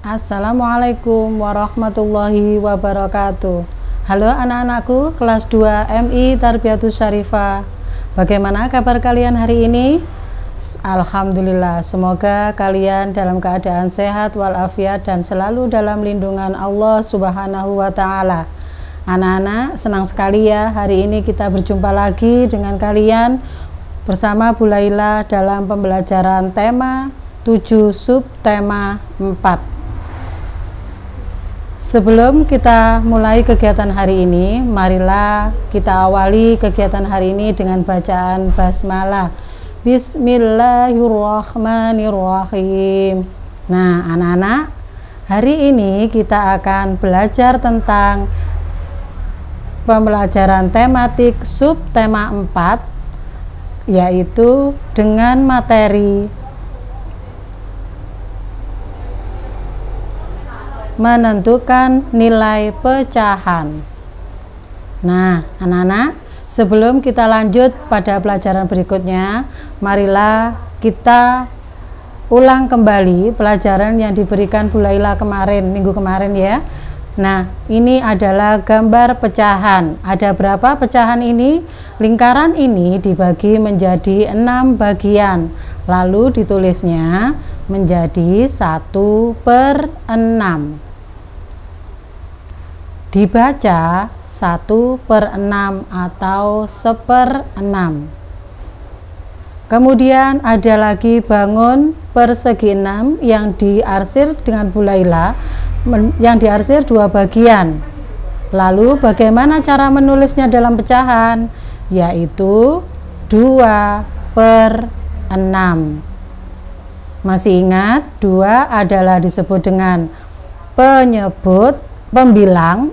Assalamualaikum warahmatullahi wabarakatuh. Halo anak-anakku kelas 2 MI Tarbiyatus Syarifah. Bagaimana kabar kalian hari ini? Alhamdulillah, semoga kalian dalam keadaan sehat walafiat dan selalu dalam lindungan Allah Subhanahu wa Ta'ala. Anak-anak, senang sekali ya hari ini kita berjumpa lagi dengan kalian bersama Bu Laila dalam pembelajaran tema 7 subtema 4. Sebelum kita mulai kegiatan hari ini, marilah kita awali kegiatan hari ini dengan bacaan basmalah. Bismillahirrahmanirrahim. Nah, anak-anak, hari ini kita akan belajar tentang pembelajaran tematik subtema 4, yaitu dengan materi menentukan nilai pecahan. Nah, anak-anak, sebelum kita lanjut pada pelajaran berikutnya, marilah kita ulang kembali pelajaran yang diberikan Bu Laila minggu kemarin ya. Nah, ini adalah gambar pecahan. Ada berapa pecahan ini? Lingkaran ini dibagi menjadi 6 bagian, lalu ditulisnya menjadi 1/6. Dibaca 1/6 atau 1/6. Kemudian ada lagi bangun persegi 6 yang diarsir dengan Bu Laila, yang diarsir 2 bagian. Lalu bagaimana cara menulisnya dalam pecahan? Yaitu 2/6. Masih ingat 2 adalah disebut dengan pembilang,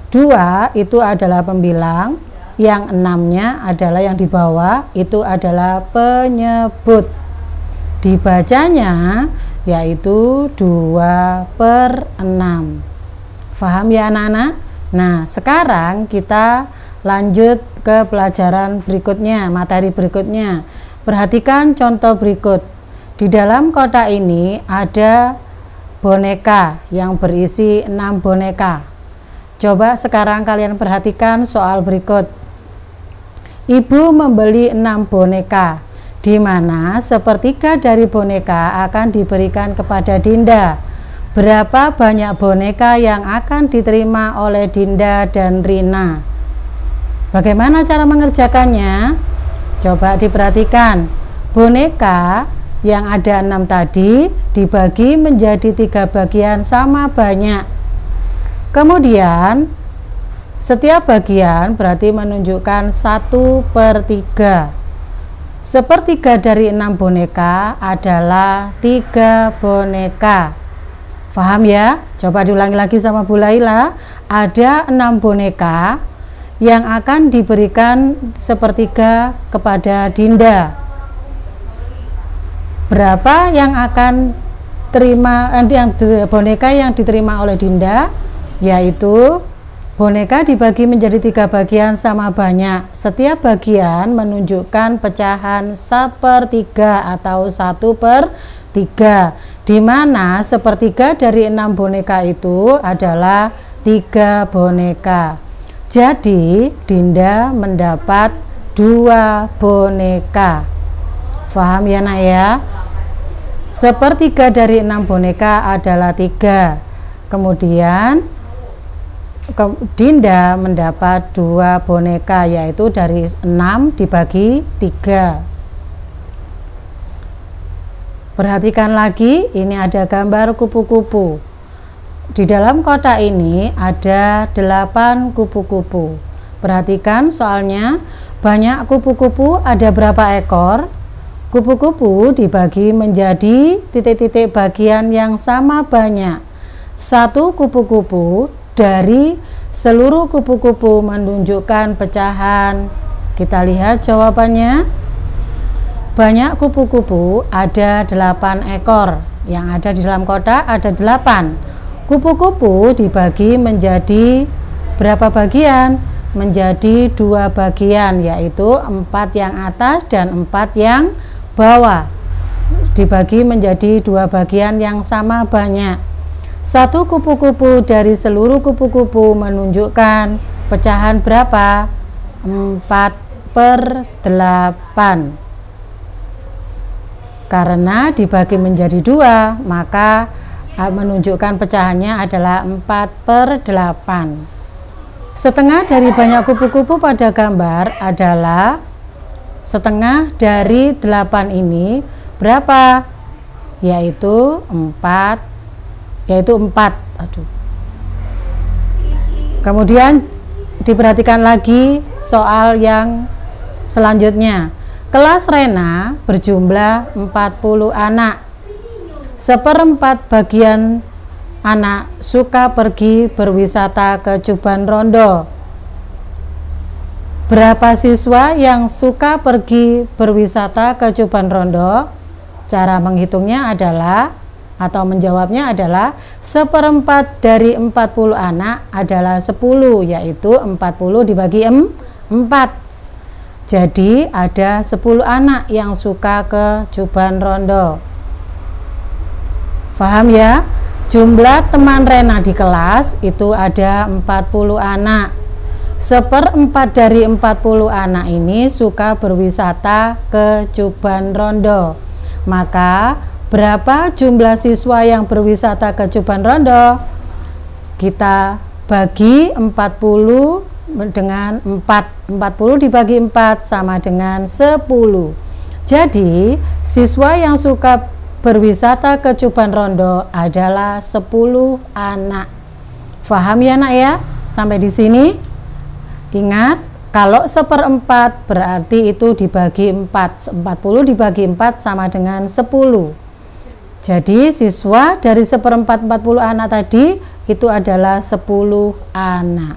2 itu adalah pembilang, yang 6-nya adalah yang di bawah, itu adalah penyebut. Dibacanya yaitu 2/6. Faham ya anak-anak? Nah, sekarang kita lanjut ke pelajaran berikutnya, materi berikutnya. Perhatikan contoh berikut. Di dalam kotak ini ada boneka yang berisi 6 boneka. Coba sekarang kalian perhatikan soal berikut. Ibu membeli 6 boneka, di mana sepertiga dari boneka akan diberikan kepada Dinda. Berapa banyak boneka yang akan diterima oleh Dinda dan Rina? Bagaimana cara mengerjakannya? Coba diperhatikan. Boneka yang ada 6 tadi dibagi menjadi 3 bagian sama banyak. Kemudian setiap bagian berarti menunjukkan 1/3. Sepertiga dari 6 boneka adalah 3 boneka. Paham ya? Coba diulangi lagi sama Bu Laila. Ada 6 boneka yang akan diberikan sepertiga kepada Dinda. Berapa yang akan boneka yang diterima oleh Dinda? Yaitu boneka dibagi menjadi 3 bagian sama banyak. Setiap bagian menunjukkan pecahan 1/3 atau 1/3, di mana sepertiga dari 6 boneka itu adalah 3 boneka. Jadi Dinda mendapat 2 boneka. Paham ya nak ya? Sepertiga dari 6 boneka adalah 3. Kemudian Dinda mendapat 2 boneka, yaitu dari 6 dibagi 3. Perhatikan lagi, ini ada gambar kupu-kupu. Di dalam kotak ini ada 8 kupu-kupu. Perhatikan soalnya, banyak kupu-kupu, ada berapa ekor? Kupu-kupu dibagi menjadi titik-titik bagian yang sama banyak. 1 kupu-kupu dari seluruh kupu-kupu menunjukkan pecahan. Kita lihat jawabannya. Banyak kupu-kupu, ada 8 ekor. Yang ada di dalam kotak ada 8. Kupu-kupu dibagi menjadi berapa bagian? Menjadi 2 bagian, yaitu 4 yang atas dan 4 yang bawah. Dibagi menjadi 2 bagian yang sama banyak. Satu kupu-kupu dari seluruh kupu-kupu menunjukkan pecahan berapa? 4/8. Karena dibagi menjadi 2, maka menunjukkan pecahannya adalah 4/8. Setengah dari banyak kupu-kupu pada gambar adalah setengah dari 8 ini berapa? Yaitu 4. Kemudian diperhatikan lagi soal yang selanjutnya. Kelas Rena berjumlah 40 anak. 1/4 bagian anak suka pergi berwisata ke Cuban Rondo. Berapa siswa yang suka pergi berwisata ke Cuban Rondo? Cara menghitungnya adalah atau menjawabnya adalah 1/4 dari 40 anak adalah 10, yaitu 40 dibagi 4. Jadi ada 10 anak yang suka ke Cuban Rondo. Paham ya? Jumlah teman Rena di kelas itu ada 40 anak. 1/4 dari 40 anak ini suka berwisata ke Cuban Rondo. Maka berapa jumlah siswa yang berwisata ke Cuban Rondo? Kita bagi 40 dengan 4. 40 dibagi 4 sama dengan 10. Jadi siswa yang suka berwisata ke Cuban Rondo adalah 10 anak. Faham ya nak ya? Sampai di sini? Ingat, kalau 1/4 berarti itu dibagi 4. 40 dibagi 4 sama dengan 10. Jadi siswa dari 1/4 40 anak tadi itu adalah 10 anak.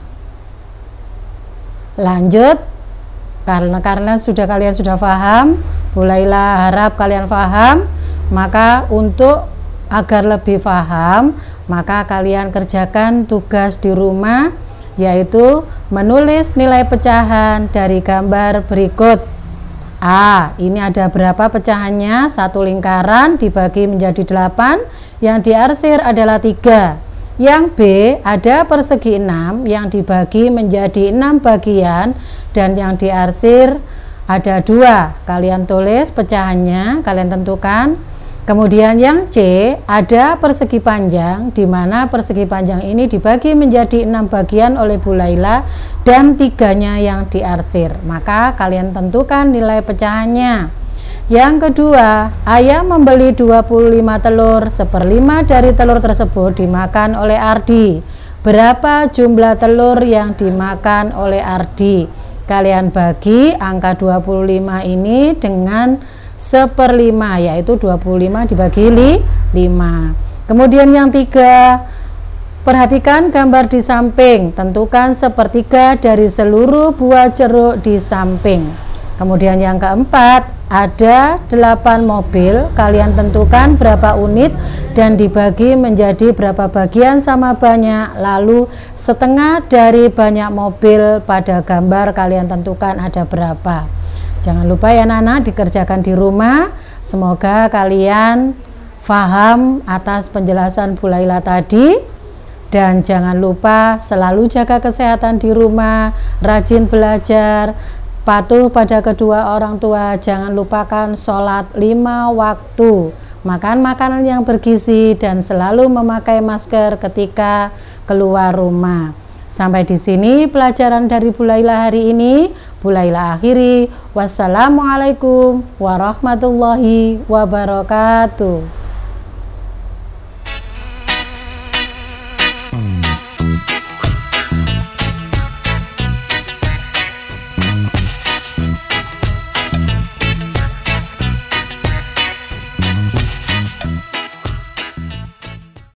Lanjut, karena kalian sudah paham, mulailah harap kalian paham. Maka untuk agar lebih paham, maka kalian kerjakan tugas di rumah, yaitu menulis nilai pecahan dari gambar berikut. A, ini ada berapa pecahannya? Satu lingkaran dibagi menjadi 8, yang diarsir adalah 3. Yang B, ada persegi 6 yang dibagi menjadi 6 bagian dan yang diarsir ada 2. Kalian tulis pecahannya, kalian tentukan. Kemudian yang C, ada persegi panjang, di mana persegi panjang ini dibagi menjadi 6 bagian oleh Bu Laila dan 3-nya yang diarsir. Maka kalian tentukan nilai pecahannya. Yang kedua, ayah membeli 25 telur, 1/5 dari telur tersebut dimakan oleh Ardi. Berapa jumlah telur yang dimakan oleh Ardi? Kalian bagi angka 25 ini dengan 1/5, yaitu 25 dibagi 5. Kemudian yang 3, perhatikan gambar di samping, tentukan 1/3 dari seluruh buah jeruk di samping. Kemudian yang keempat, ada 8 mobil, kalian tentukan berapa unit dan dibagi menjadi berapa bagian sama banyak, lalu setengah dari banyak mobil pada gambar kalian tentukan ada berapa. Jangan lupa ya anak-anak, dikerjakan di rumah. Semoga kalian paham atas penjelasan Bu Laila tadi. Dan jangan lupa selalu jaga kesehatan di rumah, rajin belajar, patuh pada kedua orang tua. Jangan lupakan sholat 5 waktu, makan makanan yang bergizi, dan selalu memakai masker ketika keluar rumah. Sampai di sini pelajaran dari Bu Laila hari ini. Bu Laila akhiri. Wassalamualaikum warahmatullahi wabarakatuh.